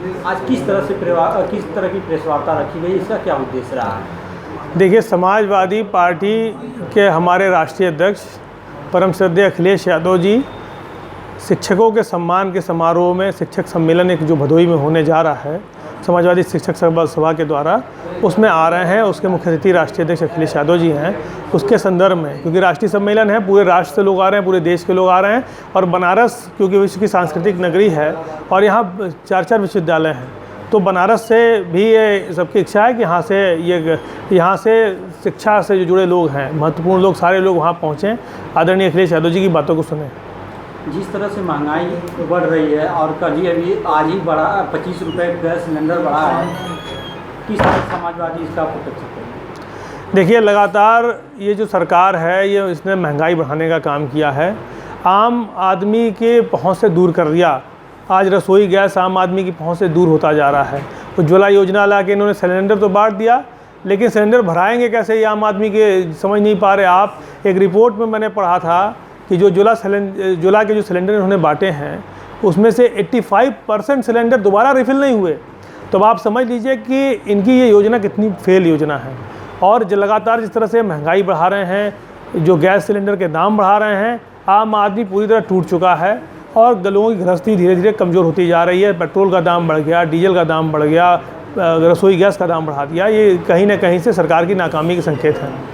आज किस तरह की प्रेस वार्ता रखी गई, इसका क्या उद्देश्य रहा है? देखिए, समाजवादी पार्टी के हमारे राष्ट्रीय अध्यक्ष परम श्रद्धेय अखिलेश यादव जी शिक्षकों के सम्मान के समारोह में शिक्षक सम्मेलन एक जो भदोही में होने जा रहा है समाजवादी शिक्षक सभा के द्वारा, उसमें आ रहे हैं। उसके मुख्य अतिथि राष्ट्रीय अध्यक्ष अखिलेश यादव जी हैं। उसके संदर्भ में, क्योंकि राष्ट्रीय सम्मेलन है, पूरे राष्ट्र से लोग आ रहे हैं, पूरे देश के लोग आ रहे हैं, और बनारस क्योंकि विश्व की सांस्कृतिक नगरी है और यहाँ 4 विश्वविद्यालय हैं, तो बनारस से भी ये सबकी इच्छा है कि यहाँ से शिक्षा से जो जुड़े लोग हैं, महत्वपूर्ण लोग, सारे लोग वहाँ पहुँचें, आदरणीय अखिलेश यादव जी की बातों को सुनें। जिस तरह से महंगाई बढ़ रही है और कभी अभी आज ही बढ़ा 25 रुपये गैस सिलेंडर बढ़ा है, किस तरह समाजवादी इसका प्रोटेक्शन करें? देखिए, लगातार ये जो सरकार है इसने महंगाई बढ़ाने का काम किया है, आम आदमी के पहुंच से दूर कर दिया। आज रसोई गैस आम आदमी की पहुंच से दूर होता जा रहा है। उज्ज्वला योजना ला के इन्होंने सिलेंडर तो बांट दिया, लेकिन सिलेंडर भराएंगे कैसे ये आम आदमी के समझ नहीं पा रहे आप। एक रिपोर्ट में मैंने पढ़ा था कि जो उज्ज्वला के जो सिलेंडर इन्होंने बांटे हैं उसमें से 85% सिलेंडर दोबारा रिफ़िल नहीं हुए। तो अब आप समझ लीजिए कि इनकी ये योजना कितनी फेल योजना है। और जो लगातार जिस तरह से महंगाई बढ़ा रहे हैं, जो गैस सिलेंडर के दाम बढ़ा रहे हैं, आम आदमी पूरी तरह टूट चुका है और लोगों की गृहस्थी धीरे धीरे कमज़ोर होती जा रही है। पेट्रोल का दाम बढ़ गया, डीजल का दाम बढ़ गया, रसोई गैस का दाम बढ़ा दिया। ये कहीं ना कहीं से सरकार की नाकामी के संकेत हैं।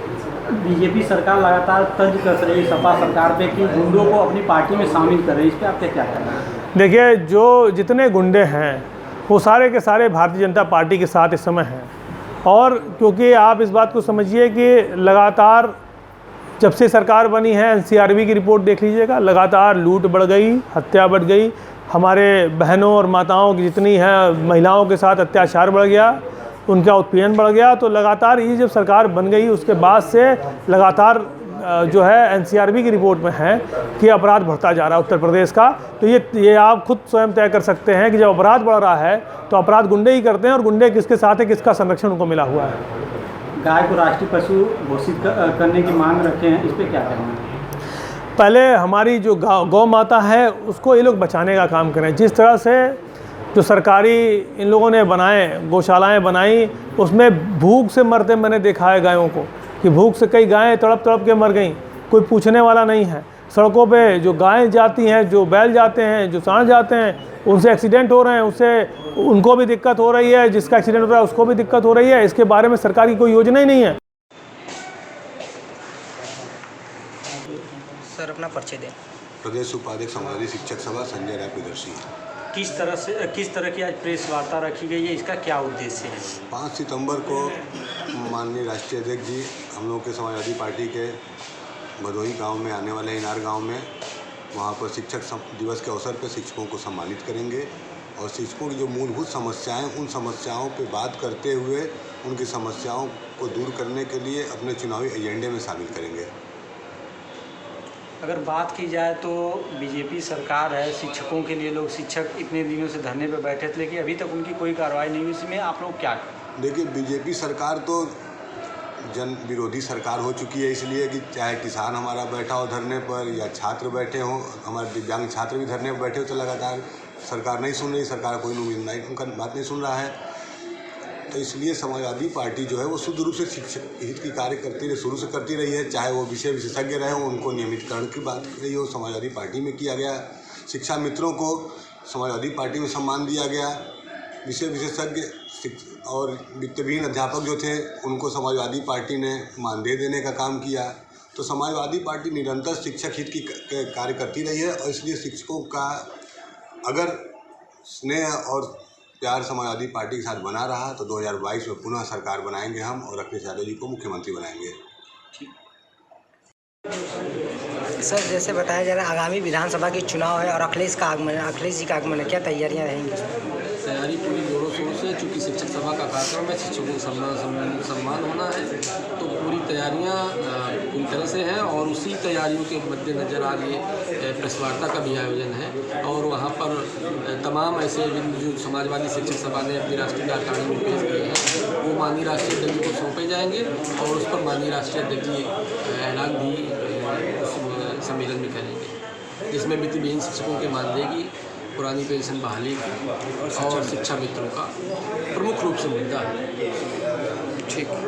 बीजेपी सरकार लगातार तंज कस रही सपा सरकार पे कि गुंडों को अपनी पार्टी में शामिल कर रही है, इस पर आपका क्या कहना है? देखिए, जो जितने गुंडे हैं वो सारे के सारे भारतीय जनता पार्टी के साथ इस समय हैं। और क्योंकि आप इस बात को समझिए कि लगातार जब से सरकार बनी है, एनसीआरबी की रिपोर्ट देख लीजिएगा, लगातार लूट बढ़ गई, हत्या बढ़ गई, हमारे बहनों और माताओं की जितनी है महिलाओं के साथ अत्याचार बढ़ गया, उनका उत्पीड़न बढ़ गया। तो लगातार ये जब सरकार बन गई उसके बाद से लगातार जो है एनसीआरबी की रिपोर्ट में है कि अपराध बढ़ता जा रहा है उत्तर प्रदेश का। तो ये आप खुद स्वयं तय कर सकते हैं कि जब अपराध बढ़ रहा है तो अपराध गुंडे ही करते हैं, और गुंडे किसके साथ है, किसका संरक्षण उनको मिला हुआ है। गाय को राष्ट्रीय पशु घोषित करने की मांग रखे हैं, इस पर क्या कहना है? पहले हमारी जो गौ माता है उसको ये लोग बचाने का काम करें। जिस तरह से जो सरकारी इन लोगों ने गौशालाएं बनाई, उसमें भूख से मरते मैंने देखा है गायों को, कि भूख से कई गायें तड़प के मर गईं, कोई पूछने वाला नहीं है। सड़कों पे जो गायें जाती हैं, जो बैल जाते हैं, जो सांड जाते हैं, उनसे एक्सीडेंट हो रहे हैं, उससे उनको भी दिक्कत हो रही है, जिसका एक्सीडेंट हो रहा है उसको भी दिक्कत हो रही है। इसके बारे में सरकार की कोई योजना ही नहीं है। सर, अपना परिचय दें। प्रदेश उपाध्यक्ष समाजवादी शिक्षक सभा संजय राय प्रदर्शी। किस तरह की आज प्रेस वार्ता रखी गई है, इसका क्या उद्देश्य है? 5 सितंबर को माननीय राष्ट्रीय अध्यक्ष जी हम लोग के समाजवादी पार्टी के भदोही गांव में आने वाले इनार गांव में, वहां पर शिक्षक दिवस के अवसर पर शिक्षकों को सम्मानित करेंगे और शिक्षकों की जो मूलभूत समस्याएं, उन समस्याओं पर बात करते हुए उनकी समस्याओं को दूर करने के लिए अपने चुनावी एजेंडे में शामिल करेंगे। अगर बात की जाए तो बीजेपी सरकार है, शिक्षकों के लिए लोग शिक्षक इतने दिनों से धरने पर बैठे थे, लेकिन अभी तक उनकी कोई कार्रवाई नहीं हुई। इसमें आप लोग क्या करें? देखिए, बीजेपी सरकार तो जन विरोधी सरकार हो चुकी है, इसलिए कि चाहे किसान हमारा बैठा हो धरने पर या छात्र बैठे हों, हमारे दिव्यांग छात्र भी धरने पर बैठे हो, तो लगातार सरकार नहीं सुन रही, सरकार कोई उनका बात नहीं सुन रहा है। तो इसलिए समाजवादी पार्टी जो है वो शुद्ध रूप से शिक्षक हित की कार्य शुरू से करती रही है। चाहे वो विषय विशेषज्ञ रहे हों, उनको नियमितकरण की बात की गई हो, समाजवादी पार्टी में किया गया। शिक्षा मित्रों को समाजवादी पार्टी में सम्मान दिया गया। विषय विशेषज्ञ और वित्तविहीन अध्यापक जो थे उनको समाजवादी पार्टी ने मानदेय देने का काम किया। तो समाजवादी पार्टी निरंतर शिक्षक हित की कार्य करती रही है, और इसलिए शिक्षकों का अगर स्नेह और प्यार समाजवादी पार्टी के साथ बना रहा तो 2022 में पुनः सरकार बनाएंगे हम, और अखिलेश यादव जी को मुख्यमंत्री बनाएंगे। सर, जैसे बताया जा रहा है आगामी विधानसभा के चुनाव है और अखिलेश जी का आगमन है, क्या तैयारियां रहेंगी? तैयारी पूरी जोरों शोरों से, चूँकि शिक्षक सभा का कार्यक्रम है, शिक्षकों को सम्मान होना है, तो पूरी तैयारियां पूरी तरह से हैं। और उसी तैयारियों के मद्देनज़र आज ये प्रेस वार्ता का भी आयोजन है, और वहाँ पर तमाम ऐसे जो समाजवादी शिक्षक सभा ने अपनी राष्ट्रीय कार्यकारिणी में पेश किए हैं वो माननीय राष्ट्रीय अध्यक्ष जी को सौंपे जाएंगे, और उस पर माननीय राष्ट्रीय अध्यक्ष जी ऐलान भी उस सम्मेलन में करेंगे, जिसमें वित्तविहीन शिक्षकों के मानदेय की पुरानी पेंशन बहाली और शिक्षा मित्रों का प्रमुख रूप से मुद्दा है। ठीक।